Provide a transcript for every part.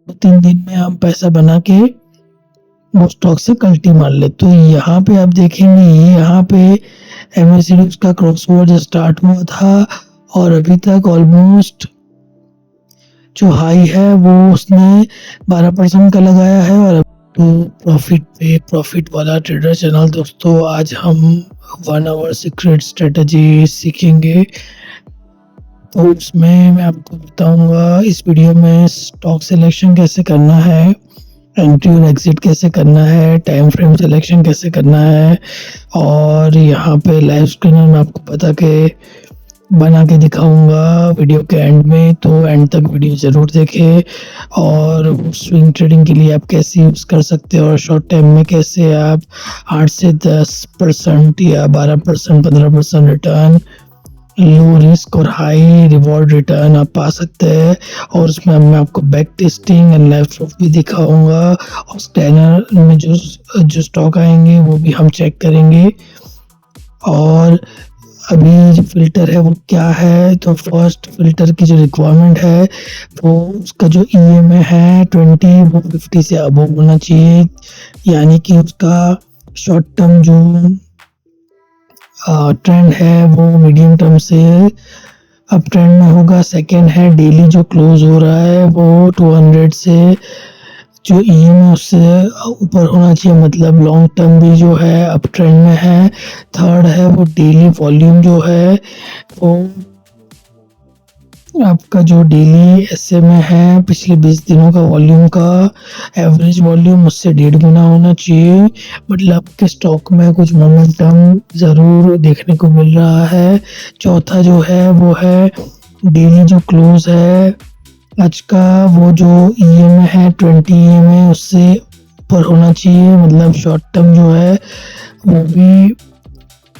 2-3 दिन में हम पैसा बना के वो स्टॉक से कल्टी मार ले। तो यहाँ पे आप देखेंगे ये यहाँ पे एमएससीडी उसका क्रॉसओवर जो स्टार्ट हुआ था और अभी तक ऑलमोस्ट जो हाई है वो उसने 12% का लगाया है। और तो प्रॉफिट पे प्रॉफिट वाला ट्रेडर चैनल दोस्तों, आज हम 1 आवर सीक्रेट स्ट्रेटजी सीखेंगे। तो उसमें मैं आपको बताऊंगा इस वीडियो में स्टॉक सिलेक्शन कैसे करना है, एंट्री और एग्जिट कैसे करना है, टाइम फ्रेम सिलेक्शन कैसे करना है, और यहाँ पे लाइव स्क्रीनर में आपको पता के बना के दिखाऊंगा वीडियो के एंड में। तो एंड तक वीडियो ज़रूर देखें। और स्विंग ट्रेडिंग के लिए आप कैसे यूज़ कर सकते हो और शॉर्ट टाइम में कैसे आप 8 से 10% या 12% 15% रिटर्न, लो रिस्क और हाई रिवॉर्ड रिटर्न आप पा सकते हैं। और उसमें मैं आपको back testing and live proof भी दिखाऊंगा और स्कैनर में जो स्टॉक आएंगे वो भी हम चेक करेंगे। और अभी जो फ़िल्टर है वो क्या है, तो फर्स्ट फ़िल्टर की जो रिक्वायरमेंट है वो उसका जो ईएमए है 20 वो 50 से अबव होना चाहिए। यानी कि उसका शॉर्ट टर्म जो ट्रेंड है वो मीडियम टर्म से अप ट्रेंड में होगा। सेकेंड है डेली जो क्लोज हो रहा है वो 200 से जो ईएम है उससे ऊपर होना चाहिए, मतलब लॉन्ग टर्म भी जो है अप ट्रेंड में है। थर्ड है वो डेली वॉल्यूम जो है वो आपका जो डेली एसएमए है पिछले 20 दिनों का वॉल्यूम का एवरेज वॉल्यूम उससे 1.5 गुना होना चाहिए। मतलब आपके स्टॉक में कुछ मोमेंटम ज़रूर देखने को मिल रहा है। चौथा जो है वो है डेली जो क्लोज है आज का, वो जो ईएमए है 20 ईएमए उससे ऊपर होना चाहिए, मतलब शॉर्ट टर्म जो है वो भी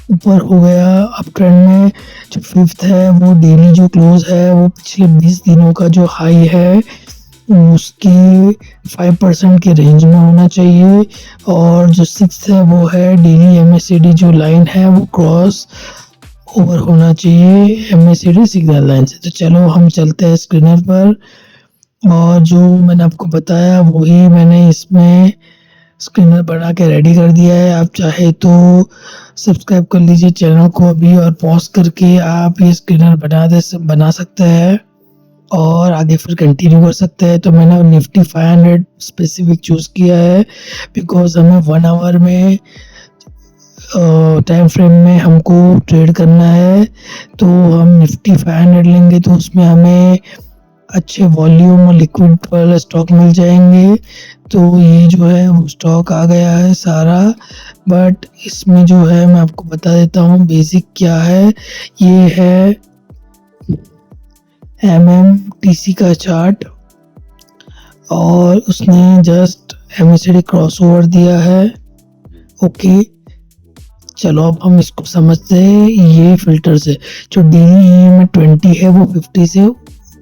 ऊपर हो गया अप ट्रेंड में। जो फिफ्थ है वो डेली जो क्लोज है वो पिछले 20 दिनों का जो हाई है उसकी 5% के रेंज में होना चाहिए। और जो सिक्स है वो है डेली एमएससीडी जो लाइन है वो क्रॉस ओवर होना चाहिए एमएससीडी सिग्नल लाइन से। तो चलो हम चलते हैं स्क्रीनर पर, और जो मैंने आपको बताया वही मैंने इसमें स्क्रीनर बना के रेडी कर दिया है। आप चाहे तो सब्सक्राइब कर लीजिए चैनल को अभी, और पॉज करके आप ये स्क्रीनर बना सकते हैं और आगे फिर कंटिन्यू कर सकते हैं। तो मैंने निफ्टी 500 स्पेसिफिक चूज़ किया है बिकॉज हमें 1 आवर में टाइम फ्रेम में हमको ट्रेड करना है। तो हम निफ्टी 500 लेंगे तो उसमें हमें अच्छे वॉल्यूम और लिक्विड वाले स्टॉक मिल जाएंगे। तो ये जो है वो स्टॉक आ गया है सारा, बट इसमें जो है मैं आपको बता देता हूँ बेसिक क्या है। ये है एमएमटीसी का चार्ट और उसने जस्ट एमएससीडी क्रॉसओवर दिया है। ओके, चलो अब हम इसको समझते हैं। ये फिल्टर से जो डेली ईएमए 20 है वो 50 से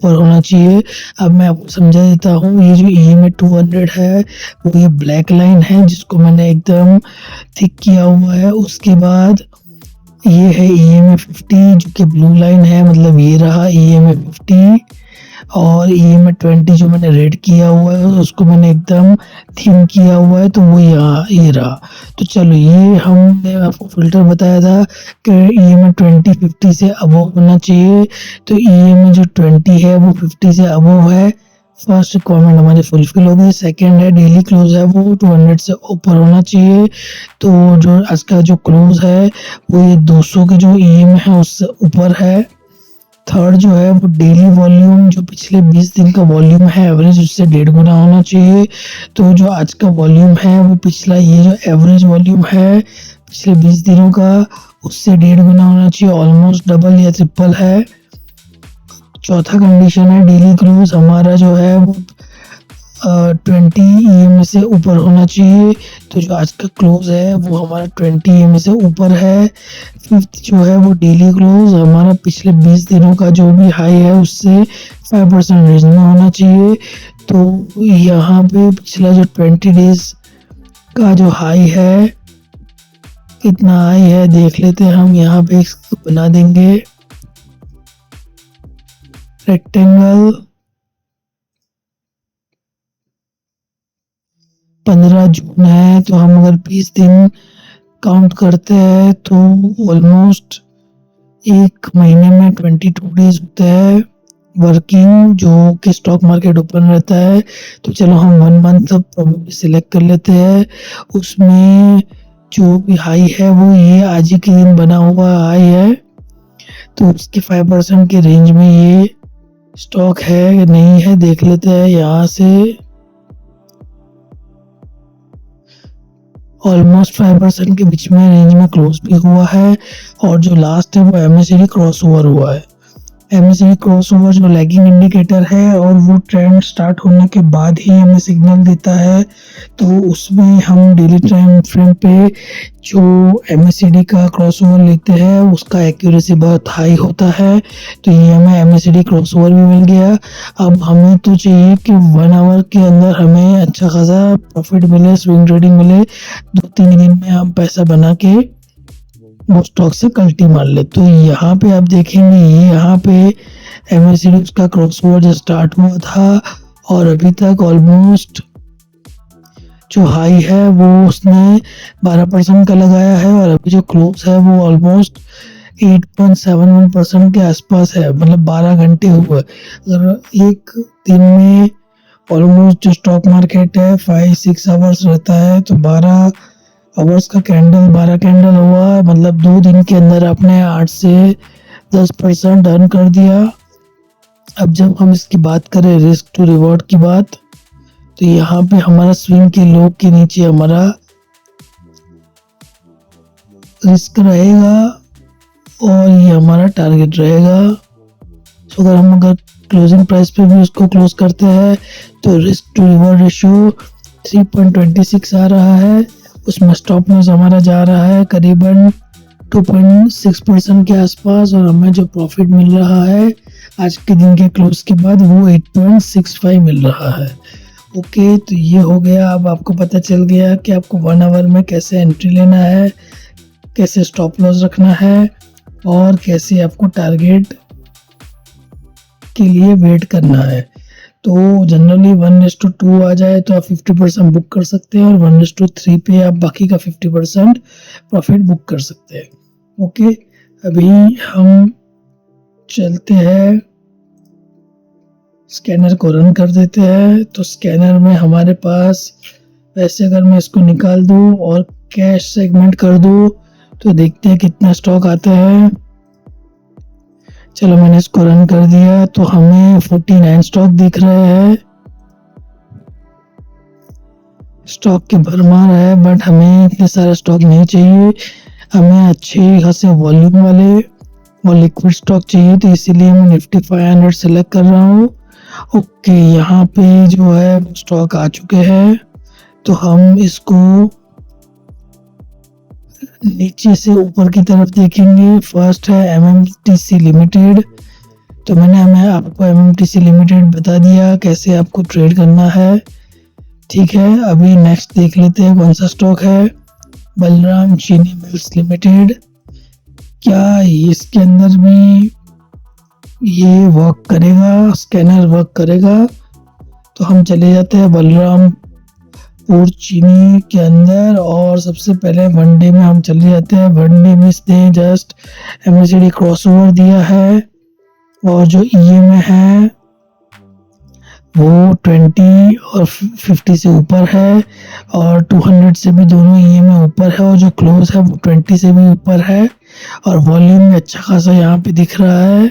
ऊपर होना चाहिए। अब मैं आपको समझा देता हूँ। ये जो ईएमए 200 है वो ये ब्लैक लाइन है जिसको मैंने एकदम थिक किया हुआ है। उसके बाद ये है ईएमए 50 जो कि ब्लू लाइन है, मतलब ये रहा ईएमए 50। और ईएमए 20 जो मैंने रेड किया हुआ है उसको मैंने एकदम थिन किया हुआ है, तो वो यहाँ ये रहा। तो चलो ये हमने आपको फिल्टर बताया था कि ईएमए 20 50 से अबव होना चाहिए। तो ईएमए जो 20 है वो 50 से अबव है। फर्स्ट रिक्वायरमेंट हमारी फुलफिल हो गई। सेकेंड है डेली क्लोज है वो 200 से ऊपर होना चाहिए। तो जो आज का जो क्लोज है वो ये 200 के जो ईएमए है उससे ऊपर है। थर्ड जो है वो डेली वॉल्यूम जो पिछले 20 दिन का वॉल्यूम है एवरेज उससे 1.5 गुना होना चाहिए। तो जो आज का वॉल्यूम है वो पिछला ये जो एवरेज वॉल्यूम है पिछले 20 दिनों का उससे 1.5 गुना होना चाहिए, ऑलमोस्ट डबल या ट्रिपल है। चौथा कंडीशन है डेली क्लोज हमारा जो है वो 20 ईएमए से ऊपर होना चाहिए। तो जो आज का क्लोज है वो हमारा 20 ईएमए से ऊपर है। फिफ्थ जो है वो डेली क्लोज हमारा पिछले 20 दिनों का जो भी हाई है उससे 5% रेंज में होना चाहिए। तो यहाँ पे पिछला जो 20 डेज का जो हाई है कितना हाई है देख लेते हैं हम। यहाँ पे इसको बना देंगे रेक्टेंगल 15 जून है, तो हम अगर 20 दिन काउंट करते हैं तो ऑलमोस्ट एक महीने में 22 डेज होते हैं वर्किंग, जो कि स्टॉक मार्केट ओपन रहता है। तो चलो हम 1 मंथ प्रोबेबली सिलेक्ट कर लेते हैं। उसमें जो भी हाई है वो ये आज ही के दिन बना हुआ हाई है, तो उसके 5% के रेंज में ये स्टॉक है या नहीं है देख लेते हैं। यहाँ से ऑलमोस्ट 5% के बीच में रेंज में क्लोज भी हुआ है, और जो लास्ट है वो MACD क्रॉस ओवर हुआ है। MACD क्रॉस ओवर जो लैगिंग इंडिकेटर है, और वो ट्रेंड स्टार्ट होने के बाद ही हमें सिग्नल देता है। तो उसमें हम डेली टाइम फ्रेम पे जो MACD का क्रॉस ओवर लेते हैं उसका एक्यूरेसी बहुत हाई होता है। तो ये हमें MACD क्रॉस ओवर भी मिल गया। अब हमें तो चाहिए कि 1 आवर के अंदर हमें अच्छा खासा प्रॉफिट मिले, स्विंग ट्रेडिंग मिले, 2-3 दिन में हम पैसा बना के वो स्टॉक से कल्टी मार ले। तो यहाँ पे आप देखेंगे, ये यहाँ पे MACD उसका क्रॉस ओवर जो स्टार्ट हुआ था, और अभी तक ऑलमोस्ट जो हाई है वो उसने 12% का लगाया है, और अभी जो क्लोज है वो ऑलमोस्ट 8.71% के आसपास है, मतलब 12 घंटे हुए। अगर एक दिन में ऑलमोस्ट जो स्टॉक मार्केट है 5-6 आवर्स रहता है, तो 12 आवर्स का कैंडल 12 कैंडल हुआ, मतलब 2 दिन के अंदर आपने 8 से 10% अर्न कर दिया। अब जब हम इसकी बात करें रिस्क टू रिवॉर्ड की बात, तो यहाँ पे हमारा स्विंग के लो के नीचे हमारा रिस्क रहेगा, और ये हमारा टारगेट रहेगा। तो अगर क्लोजिंग प्राइस पे भी उसको क्लोज करते हैं तो रिस्क टू रिवॉर्ड रेशियो 3.26 आ रहा है। उसमें स्टॉप लॉस हमारा जा रहा है करीबन 2.6% के आसपास, और हमें जो प्रॉफिट मिल रहा है आज के दिन के क्लोज के बाद वो 8.65 मिल रहा है। ओके, तो ये हो गया। अब आपको पता चल गया कि आपको 1 आवर में कैसे एंट्री लेना है, कैसे स्टॉप लॉस रखना है, और कैसे आपको टारगेट के लिए वेट करना है। तो जनरली 1:2 आ जाए तो आप 50% बुक कर सकते हैं, और 1:3 पे आप बाकी का 50% प्रॉफिट बुक कर सकते हैं। ओके, अभी हम चलते हैं, स्कैनर को रन कर देते हैं। तो स्कैनर में हमारे पास वैसे अगर मैं इसको निकाल दूं और कैश सेगमेंट कर दूं तो देखते हैं कितना स्टॉक आता है। चलो मैंने इसको रन कर दिया, तो हमें 49 स्टॉक दिख रहे हैं। स्टॉक की भरमार है, बट हमें इतने सारे स्टॉक नहीं चाहिए। हमें अच्छे खासे वॉल्यूम वाले और लिक्विड स्टॉक चाहिए, तो इसीलिए मैं निफ्टी 500 सेलेक्ट कर रहा हूँ। ओके, यहाँ पे जो है स्टॉक आ चुके हैं, तो हम इसको नीचे से ऊपर की तरफ देखेंगे। फर्स्ट है MMTC लिमिटेड। तो मैंने हमें आपको MMTC लिमिटेड बता दिया कैसे आपको ट्रेड करना है। ठीक है, अभी नेक्स्ट देख लेते हैं कौन सा स्टॉक है। बलराम चीनी मिल्स लिमिटेड। क्या इसके अंदर भी ये वर्क करेगा, स्कैनर वर्क करेगा? तो हम चले जाते हैं बलरामपुर चीनी के अंदर, और सबसे पहले वन डे में हम चले जाते हैं। वन डे में इसने जस्ट MACD क्रॉस ओवर दिया है, और जो EMA है वो 20 और 50 से ऊपर है, और 200 से भी दोनों EMA ऊपर है, और जो क्लोज है वो 20 से भी ऊपर है, और वॉल्यूम में अच्छा खासा यहाँ पे दिख रहा है।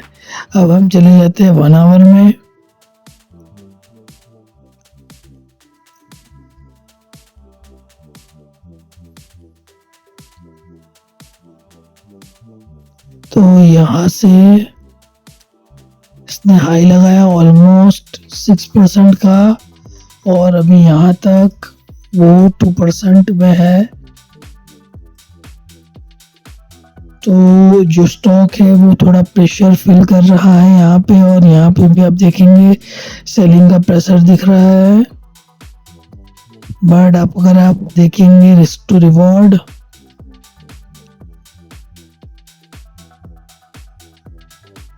अब हम चले जाते हैं 1 आवर में। तो यहाँ से इसने हाई लगाया ऑलमोस्ट 6% का, और अभी यहाँ तक वो 2% में है। तो जो स्टॉक है वो थोड़ा प्रेशर फील कर रहा है यहाँ पे, और यहाँ पे भी आप देखेंगे सेलिंग का प्रेशर दिख रहा है। बट अगर आप देखेंगे रिस्क टू रिवॉर्ड,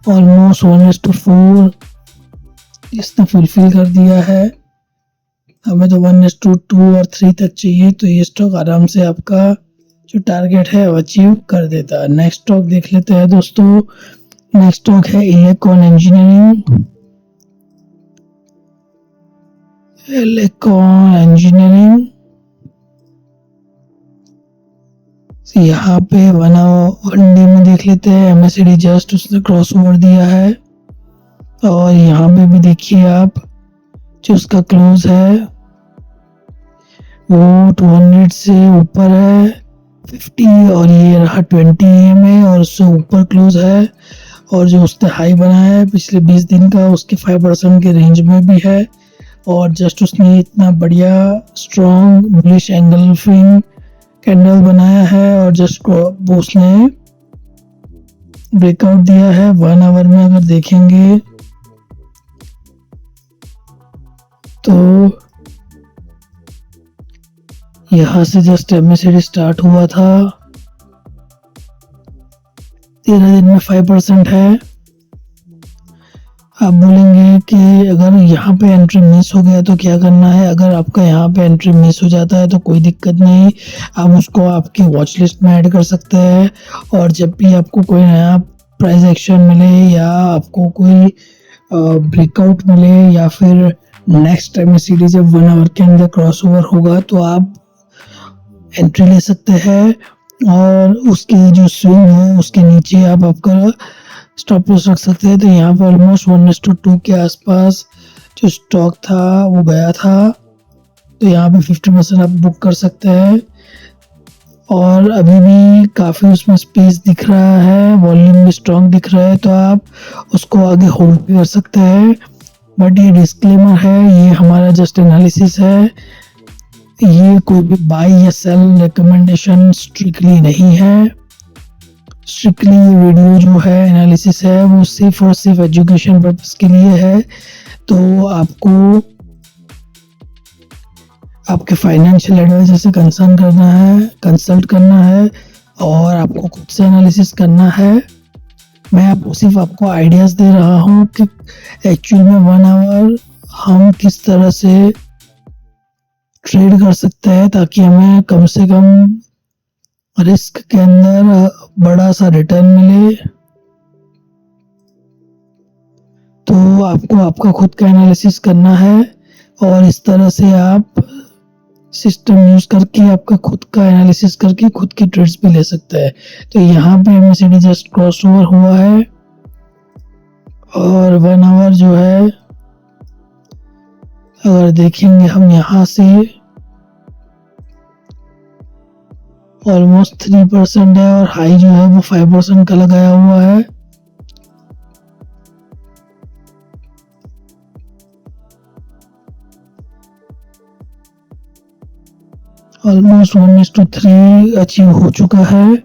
ऑलमोस्ट 1:4 इसने फुलफिल कर दिया है। हमें तो 1:2 और 3 तक चाहिए, तो ये स्टॉक आराम से आपका जो टारगेट है वो अचीव कर देता है। नेक्स्ट स्टॉक देख लेते हैं दोस्तों। नेक्स्ट स्टॉक है इलेक्ट्रॉन इंजीनियरिंग। इलेक्ट्रॉन इंजीनियरिंग यहाँ पे 1 डे में देख लेते हैं। MACD जस्ट उसने क्रॉस ओवर दिया है और यहाँ पे भी देखिए आप जो उसका क्लोज है वो 200 से ऊपर है 50 और ये रहा 20 AM है और उससे ऊपर क्लोज है। और जो उसने हाई बनाया है पिछले 20 दिन का उसके 5% के रेंज में भी है और जस्ट उसने इतना बढ़िया स्ट्रॉन्ग बुलिश एंगल्फिंग कैंडल बनाया है और जस्ट उसने ब्रेकआउट दिया है 1 आवर में। अगर देखेंगे तो यहाँ से जस्ट MACD स्टार्ट हुआ था, 13 दिन में 5% है। आप बोलेंगे कि अगर यहाँ पे एंट्री मिस हो गया तो क्या करना है। अगर आपका यहाँ पे एंट्री मिस हो जाता है तो कोई दिक्कत नहीं, आप उसको आपकी वॉच लिस्ट में ऐड कर सकते हैं और जब भी आपको कोई नया प्राइस एक्शन मिले या आपको कोई ब्रेकआउट मिले या फिर नेक्स्ट MACD जब 1 आवर के अंदर क्रॉस ओवर होगा तो आप एंट्री ले सकते हैं और उसकी जो स्विंग है उसके नीचे आप आपका स्टॉप लॉस रख सकते हैं। तो यहाँ पर ऑलमोस्ट 1:2 के आसपास जो स्टॉक था वो गया था, तो यहाँ पे 50% आप बुक कर सकते हैं और अभी भी काफ़ी उसमें स्पेस दिख रहा है, वॉल्यूम भी स्ट्रॉन्ग दिख रहा है, तो आप उसको आगे होल्ड भी कर सकते हैं। बट ये डिस्क्लेमर है, ये हमारा जस्ट एनालिसिस है, ये कोई भी बाय या सेल रिकमेंडेशन स्ट्रिक्टली नहीं है। स्ट्रिक्टली ये वीडियो जो है एनालिसिस है वो सिर्फ और सिर्फ एजुकेशन पर्पस के लिए है। तो आपको आपके फाइनेंशियल एडवाइजर से कंसल्ट करना है और आपको खुद से एनालिसिस करना है। मैं सिर्फ आपको आइडियाज़ दे रहा हूँ कि एक्चुअल में 1 आवर हम किस तरह से ट्रेड कर सकते हैं ताकि हमें कम से कम रिस्क के अंदर बड़ा सा रिटर्न मिले। तो आपको आपका खुद का एनालिसिस करना है और इस तरह से आप सिस्टम यूज करके आपका खुद का एनालिसिस करके खुद की ट्रेड्स भी ले सकते हैं। तो यहाँ पे MACD जस्ट क्रॉस ओवर हुआ है और 1 आवर जो है अगर देखेंगे हम यहाँ से ऑलमोस्ट 3% है और हाई जो है वो 5% का लगाया हुआ है। ऑलमोस्ट 1:3 अचीव हो चुका है।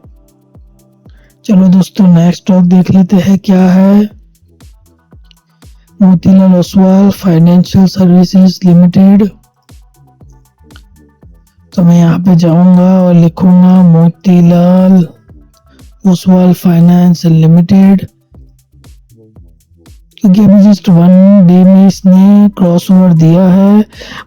चलो दोस्तों नेक्स्ट स्टॉक देख लेते हैं क्या है। Motilal Oswal financial services limited. तो मैं यहाँ पे जाऊंगा और लिखूंगा मोतीलाल ओसवाल फाइनेंस लिमिटेड, क्योंकि अभी जस्ट 1 डे में इसने क्रॉस ओवर दिया है,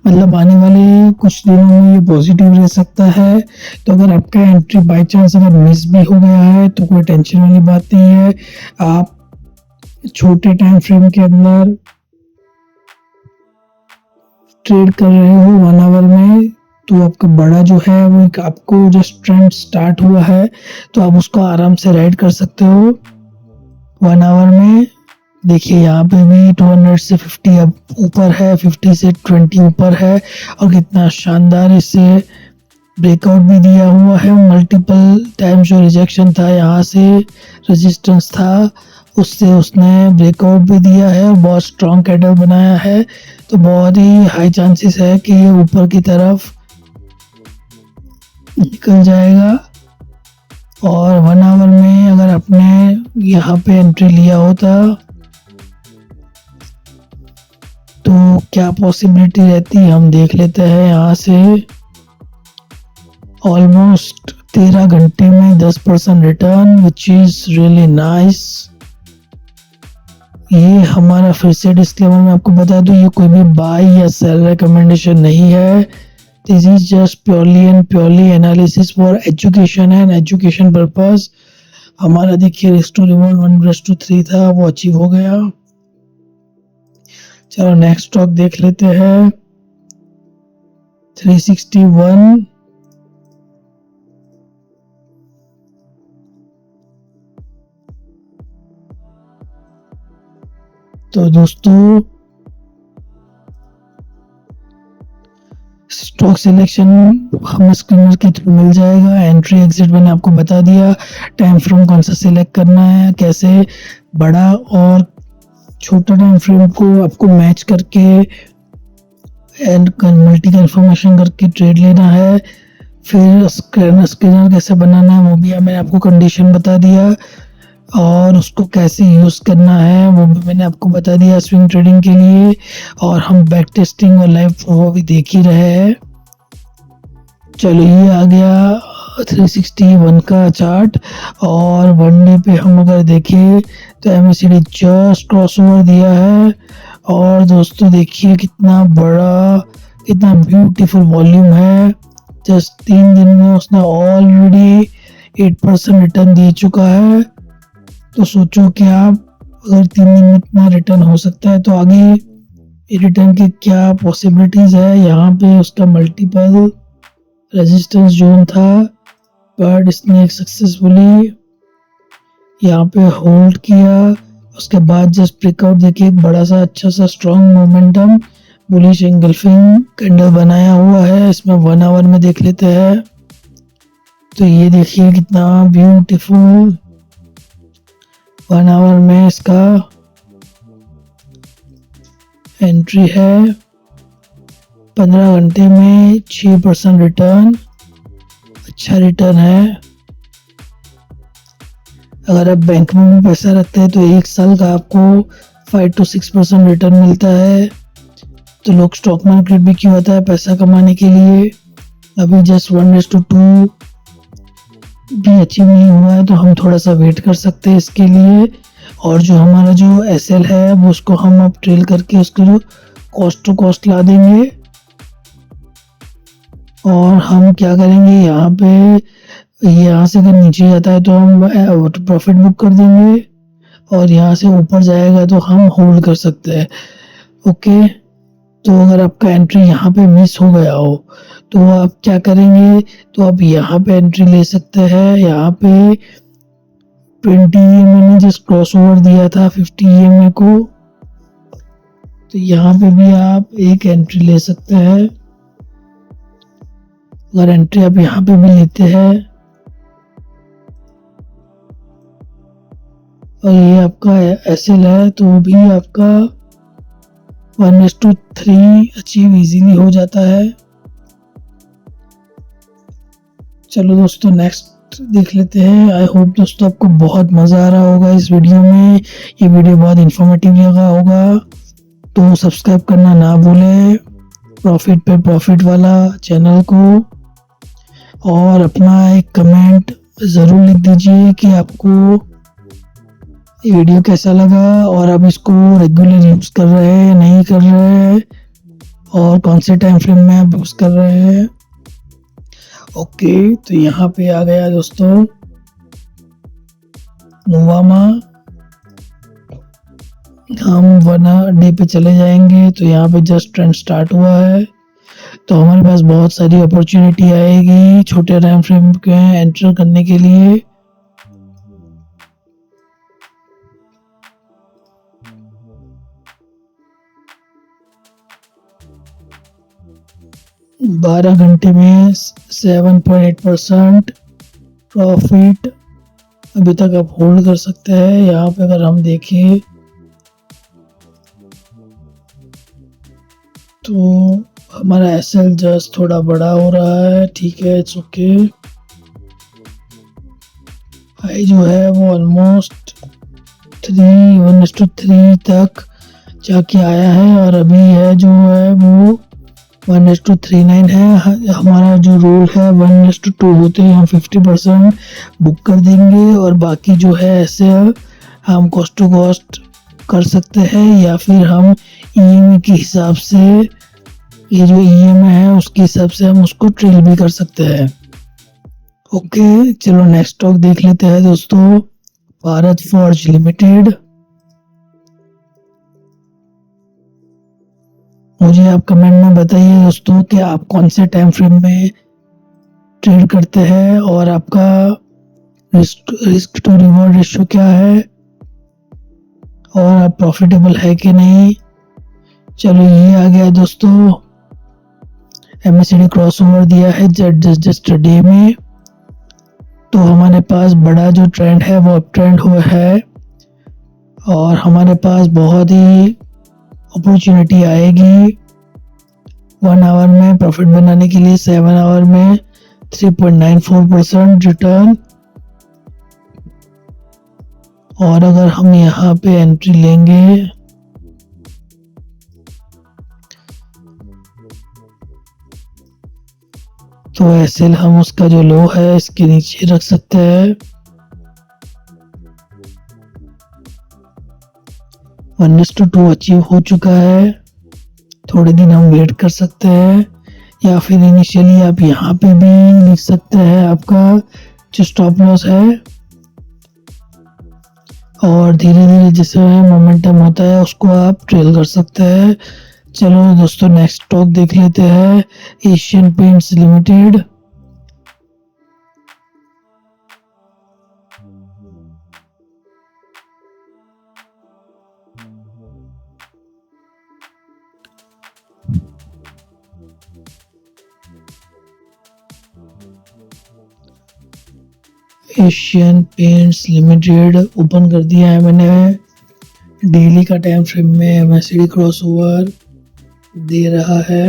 मतलब आने वाले कुछ दिनों में ये पॉजिटिव रह सकता है। तो अगर आपका एंट्री बाय चांस अगर मिस भी हो गया है तो कोई टेंशन वाली बात नहीं है। आप छोटे टाइम फ्रेम के अंदर ट्रेड कर रहे हो 1 आवर में, तो आपका बड़ा जो है वो एक आपको जस्ट ट्रेंड स्टार्ट हुआ है तो आप उसको आराम से राइड कर सकते हो 1 आवर में। देखिए यहाँ पे भी 200 से 50 अब ऊपर है, 50 से 20 ऊपर है और कितना शानदार इसे ब्रेकआउट भी दिया हुआ है। मल्टीपल टाइम्स जो रिजेक्शन था, यहाँ से रेजिस्टेंस था, उससे उसने ब्रेकआउट भी दिया है और बहुत स्ट्रॉन्ग कैंडल बनाया है। तो बहुत ही हाई चांसेस है कि ये ऊपर की तरफ निकल जाएगा और 1 आवर में अगर आपने यहाँ पे एंट्री लिया होता तो क्या पॉसिबिलिटी रहती हम देख लेते हैं। यहाँ से ऑलमोस्ट 13 घंटे में 10% return, which is really nice. ये हमारा फिर से डिस्क्लेमर मैं आपको बता दूं, ये कोई भी बाय या सेल रिकमेंडेशन नहीं है। This is just purely and purely analysis for education and education purpose. हमारा देखिए रिस्क टू रिवॉर्ड 1:3 था, वो अचीव हो गया। चलो नेक्स्ट स्टॉक देख लेते हैं 361। तो दोस्तों स्टॉक सिलेक्शन हमें स्क्रीनर के थ्रू मिल जाएगा। एंट्री एग्जिट मैंने आपको बता दिया। टाइम फ्रेम कौन सा सिलेक्ट करना है, कैसे बड़ा और छोटा टाइम फ्रेम को आपको मैच करके एंड मल्टी कंफर्मेशन करके ट्रेड लेना है। फिर स्क्रीनर कैसे बनाना है वो भी मैंने आपको कंडीशन बता दिया, और उसको कैसे यूज़ करना है वो भी मैंने आपको बता दिया स्विंग ट्रेडिंग के लिए। और हम बैक टेस्टिंग और लाइव वो भी देख ही रहे हैं। चलो ये आ गया 361 का चार्ट, और वन डे पे हम अगर देखें तो MACD जस्ट क्रॉस ओवर दिया है। और दोस्तों देखिए कितना बड़ा, कितना ब्यूटीफुल वॉल्यूम है। जस्ट 3 दिन में उसने ऑलरेडी 8% रिटर्न दे चुका है। तो सोचो कि आप अगर 3 दिन में इतना रिटर्न हो सकता है तो आगे रिटर्न के क्या पॉसिबिलिटीज है। यहाँ पे उसका मल्टीपल रेजिस्टेंस जोन था, बट इसने सक्सेसफुली यहाँ पे होल्ड किया। उसके बाद जस्ट ब्रेकआउट देखिए, एक बड़ा सा अच्छा सा strong momentum bullish engulfing candle बनाया हुआ है। इसमें 1 आवर में देख लेते हैं। तो ये देखिए कितना ब्यूटीफुल 1 आवर में इसका एंट्री है। 15 घंटे में 6% रिटर्न, अच्छा रिटर्न है। अगर आप बैंक में भी पैसा रखते हैं तो 1 साल का आपको 5 to 6% रिटर्न मिलता है। तो लोग स्टॉक मार्केट भी क्यों आता है, पैसा कमाने के लिए। अभी जस्ट 1:2 भी अचीव नहीं हुआ है, तो हम थोड़ा सा वेट कर सकते हैं इसके लिए। और जो हमारा जो SL है वो उसको हम अब ट्रेल करके उसको जो कॉस्ट टू कॉस्ट ला देंगे। और हम क्या करेंगे, यहाँ पे यहाँ से अगर नीचे जाता है तो हम प्रॉफिट बुक कर देंगे, और यहाँ से ऊपर जाएगा तो हम होल्ड कर सकते हैं। ओके, तो अगर आपका एंट्री यहाँ पे मिस हो गया हो तो आप क्या करेंगे, तो आप यहाँ पे एंट्री ले सकते हैं। यहाँ पे 20 EMA ने जस्ट क्रॉस ओवर दिया था 50 EMA को, तो यहाँ पे भी आप एक एंट्री ले सकते हैं। अगर एंट्री आप यहाँ पे भी लेते हैं और ये आपका SL है तो भी आपका 1:3 अचीव इजीली हो जाता है। चलो दोस्तों नेक्स्ट देख लेते हैं। आई होप दोस्तों आपको बहुत मज़ा आ रहा होगा इस वीडियो में। ये वीडियो बहुत इन्फॉर्मेटिव लगा होगा, तो सब्सक्राइब करना ना भूलें प्रॉफिट पे प्रॉफिट वाला चैनल को, और अपना एक कमेंट ज़रूर लिख दीजिए कि आपको ये वीडियो कैसा लगा, और आप इसको रेगुलर यूज़ कर रहे हैं या नहीं कर रहे हैं, और कौन से टाइम फ्रेम में आप यूज़ कर रहे हैं। ओके, तो यहाँ पे आ गया दोस्तों नोवामा। हम 1 डे पे चले जाएंगे, तो यहाँ पे जस्ट ट्रेंड स्टार्ट हुआ है, तो हमारे पास बहुत सारी अपॉर्चुनिटी आएगी छोटे टाइम फ्रेम के एंटर करने के लिए। बारह घंटे में 7.8% प्रॉफिट अभी तक आप होल्ड कर सकते हैं। यहाँ पे अगर हम देखें तो हमारा SL जस्ट थोड़ा बड़ा हो रहा है, ठीक है, इट्स ओके। हाई जो है वो ऑलमोस्ट 1:3 तक जाके आया है, और अभी है जो है वो 1:39 है। हमारा जो रूल है 1:2 होते ही हम 50% बुक कर देंगे, और बाकी जो है ऐसे हम कॉस्ट टू कॉस्ट कर सकते हैं, या फिर हम ईएमए के हिसाब से, ये जो ईएमए है उसके हिसाब से हम उसको ट्रेल भी कर सकते हैं। ओके, चलो नेक्स्ट स्टॉक देख लेते हैं दोस्तों, भारत फॉर्ज लिमिटेड। मुझे आप कमेंट में बताइए दोस्तों कि आप कौन से टाइम फ्रेम में ट्रेड करते हैं और आपका रिस्क टू रिवॉर्ड रेशियो क्या है, और आप प्रॉफिटेबल है कि नहीं। चलो ये आ गया दोस्तों, एमएससीडी क्रॉसओवर दिया है जस्ट डे में। तो हमारे पास बड़ा जो ट्रेंड है वो अप ट्रेंड हुआ है, और हमारे पास बहुत ही अपॉर्चुनिटी आएगी 1 आवर में प्रॉफिट बनाने के लिए। 7 आवर में 3.94% रिटर्न, और अगर हम यहाँ पे एंट्री लेंगे तो ऐसे हम उसका जो लो है इसके नीचे रख सकते हैं। 1:2 अचीव हो चुका है, थोड़े दिन हम वेट कर सकते हैं, या फिर इनिशियली आप यहाँ पे भी लिख सकते हैं आपका जो स्टॉप लॉस है, और धीरे धीरे जैसे मोमेंटम होता है उसको आप ट्रेल कर सकते हैं। चलो दोस्तों नेक्स्ट स्टॉक देख लेते हैं, Asian paints limited. Asian paints limited open कर दिया है मैंने, डेली का टाइम फ्रेम में एमएससीडी क्रॉसओवर दे रहा है।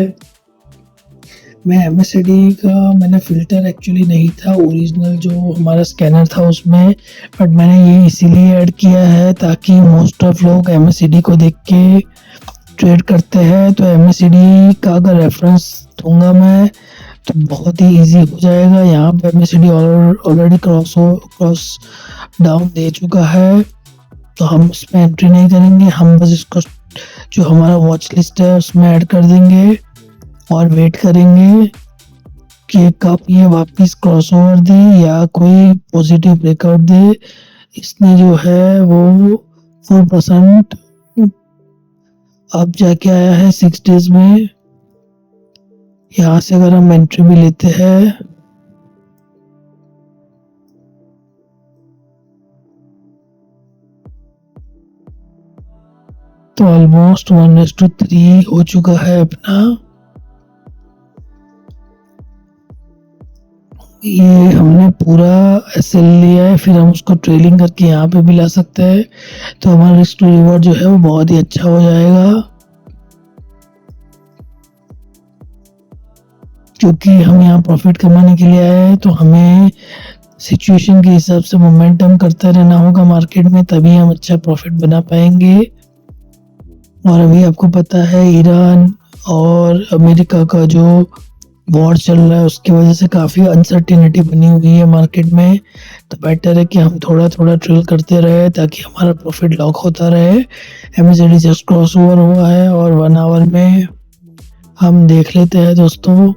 मैं एमएससीडी का मैंने फिल्टर एक्चुअली नहीं था ओरिजिनल जो हमारा स्कैनर था उसमें, बट मैंने ये इसीलिए ऐड किया है ताकि मोस्ट ऑफ लोग एमएससीडी को देख के ट्रेड करते हैं। तो एमएससीडी का अगर रेफरेंस दूंगा मैं तो बहुत ही इजी हो जाएगा। यहाँ पे एमएससीडी ऑलरेडी क्रॉस डाउन दे चुका है, तो हम इसमें एंट्री नहीं करेंगे, हम बस इसको जो हमारा वॉच लिस्ट है उसमें ऐड कर देंगे और वेट करेंगे कि कब ये वापस क्रॉसओवर दे या कोई पॉजिटिव ब्रेकआउट दे। इसने जो है वो 4% अब जाके आया है 6 डेज में। यहाँ से अगर हम एंट्री भी लेते हैं तो ऑलमोस्ट 1:3 हो चुका है अपना। ये हमने पूरा एसएल लिया है, फिर हम उसको ट्रेलिंग करके यहाँ पे भी ला सकते हैं, तो हमारा रिस्क टू रिवॉर्ड जो है वो बहुत ही अच्छा हो जाएगा। क्योंकि हम यहाँ प्रॉफिट कमाने के लिए आए हैं, तो हमें सिचुएशन के हिसाब से मोमेंटम करते रहना होगा मार्केट में, तभी हम अच्छा प्रॉफिट बना पाएंगे। और अभी आपको पता है ईरान और अमेरिका का जो वॉर चल रहा है उसकी वजह से काफ़ी अनसर्टिनिटी बनी हुई है मार्केट में, तो बेटर है कि हम थोड़ा थोड़ा ट्रेल करते रहे ताकि हमारा प्रॉफिट लॉक होता रहे। एमएससीडी जस्ट क्रॉस ओवर हुआ है और 1 आवर में हम देख लेते हैं दोस्तों।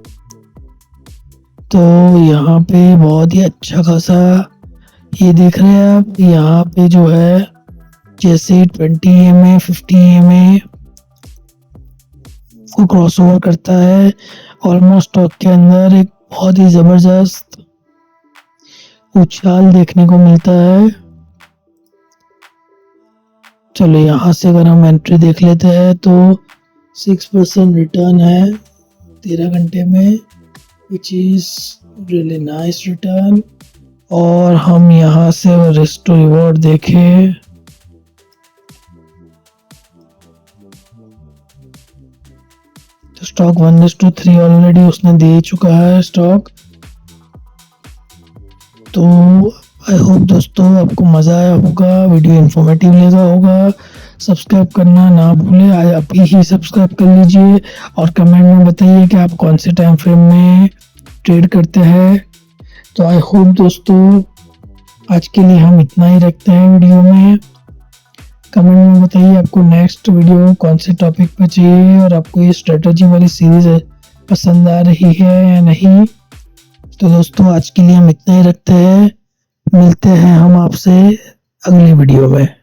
तो यहाँ पे बहुत ही अच्छा खासा ये देख रहे हैं आप, यहाँ पे जो है जैसे 20 EMA 50 EMA को क्रॉस ओवर करता है, ऑलमोस्ट स्टॉक के अंदर एक बहुत ही जबरदस्त उछाल देखने को मिलता है। चलो यहाँ से अगर हम एंट्री देख लेते हैं तो 6% रिटर्न है 13 घंटे में, which is really nice return. और हम यहाँ से रिस्क टू रिवॉर्ड देखें तो स्टॉक 1:3 ऑलरेडी उसने दे चुका है स्टॉक। तो आई होप दोस्तों आपको मज़ा आया होगा, वीडियो इन्फॉर्मेटिव लगा होगा। सब्सक्राइब करना ना भूलें, आप ही सब्सक्राइब कर लीजिए और कमेंट में बताइए कि आप कौन से टाइम फ्रेम में ट्रेड करते हैं। तो आई होप दोस्तों आज के लिए हम इतना ही रखते हैं वीडियो में। कमेंट में बताइए आपको नेक्स्ट वीडियो कौन से टॉपिक पे चाहिए और आपको ये स्ट्रेटजी वाली सीरीज पसंद आ रही है या नहीं। तो दोस्तों आज के लिए हम इतना ही रखते हैं, मिलते हैं हम आपसे अगली वीडियो में।